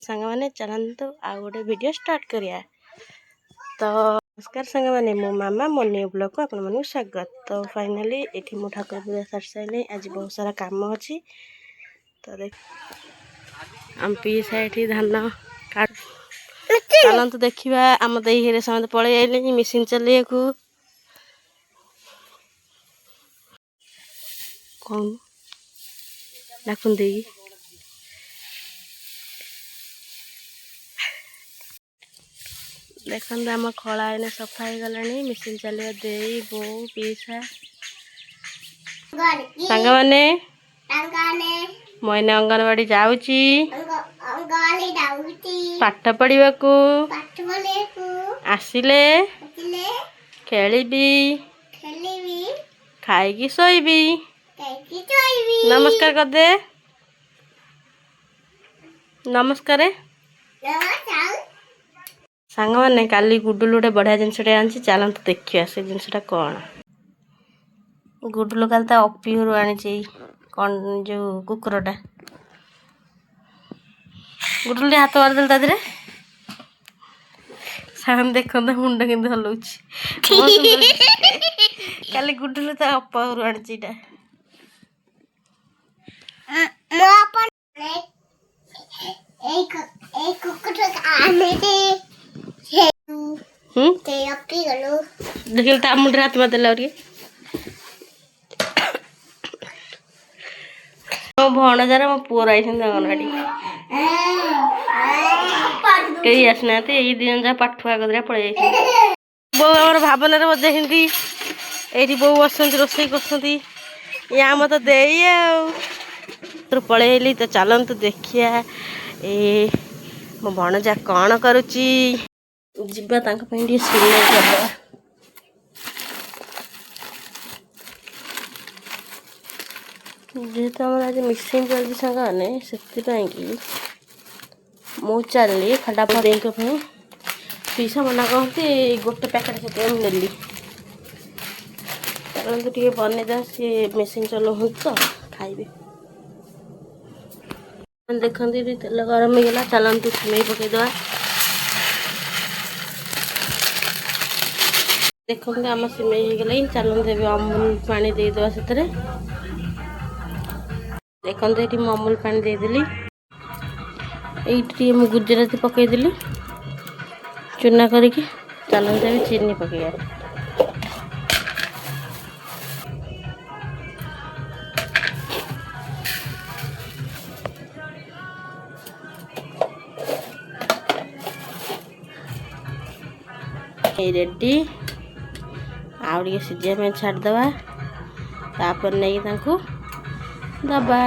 सांग मैंने चलते आ गोटे वीडियो स्टार्ट करिया। तो नमस्कार सांग मैंने मो मामा मो न्यू ब्लॉग को आपन स्वागत। तो फाइनाली एठी मो ठाकुर पूजा सार सारे आज बहुत सारा काम अच्छी। तो देख आम पीसा एठी धान काट चलते देखा आम दे हेरे समस्त पलि आइले मिशन चलिए को कौन डाकुन दे देखते आम खला एने सफा हो गला मिशन चलिए दे बो पीसा सांग मैंने मैंने अंगनवाड़ी जाऊची पाठ पढ़ा को आसिले खेलिबी खाई शोबी। नमस्कार कर दे नमस्कार सांग मैंने काली गुडुल गोटे बढ़िया जिनसटे आनी चलते देखिए से जिनसटा कौन गुडुल काल अपी घर आनी कौन जो कुकुरटा गुडुल हाथ मारदेल तादे सामने देख मुंड के हलाऊँ काली गुडुल अपा घर आनी देखिए मुंडे हाथ मारदेला मो भणजार मो पुअर आई अंगनवाड़ी कई आसना ये दिन जहाँ पाठुआ गदरा पड़े बो आम भावनार बोधे हिंदी ये बो बसंत रोषे कर या मत दे पलैली। तो चलतु देखिया ए मो भणजा कौन करुच्ची जीवा सिलाई करवा जेहेतु आम आज मिसिंग चलती सांगे से मु चली खंडापा दें पीसा मना कहते गोटे पैकेट से नेली चलते टे बनईदा सी मेसीन चलाऊ तो खाइबे देखते तेल गरम हो गला चलतु सिमई पकईदे देखते आम सिमई हो गला चलते अमूल पानी देदेवा से देखते ये अमूल पानी देदेली ये गुजराती पकईदेली चूना करके चलते भी चीनी पकईया रेडी आउ सीझा में छाड़दवा तापर नहीं दबा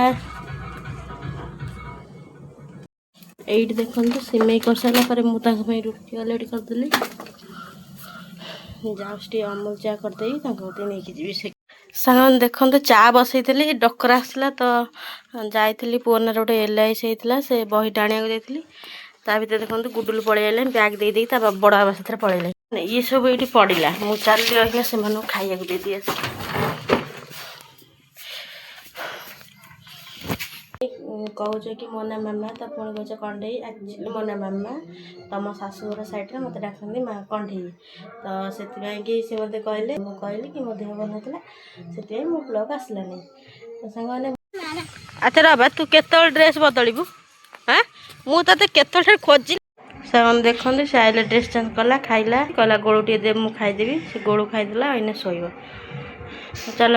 ये देखते सिमई कर सारापर मुझे रुटी अलरेडी करदेली जाऊँ अमूल चा करदे नहीं जी सांग देखते चा बसई डकरा आसला तो जाइली पुअनार गोटे LIC होता से बही टाणिया जाइली ता भर देखते गुडुल पलि आए बैग दे बड़ बाबा से पलैले ये सब ये पड़ा मुझे चली रही से खाया दे दिए कौच कि मोना मामा तो पुणी कौच कंडे एक्चुअली मोना मामा तुम शाशुघर सैड्रे मत डाकती माँ कंडे तो से मत कहले मुझे कि मो देह भल नाला से मो ब्लॉग आसलानी तो सांग अच्छा बाबा तू केत ड्रेस बदलू हाँ मुझे केत खोज से देखते से आइले ड्रेस चेंज कला खाइला कहला गोलू टे दे मुझे खाईदेवी से गोलू खाईदेला इन्हें शोब चलो।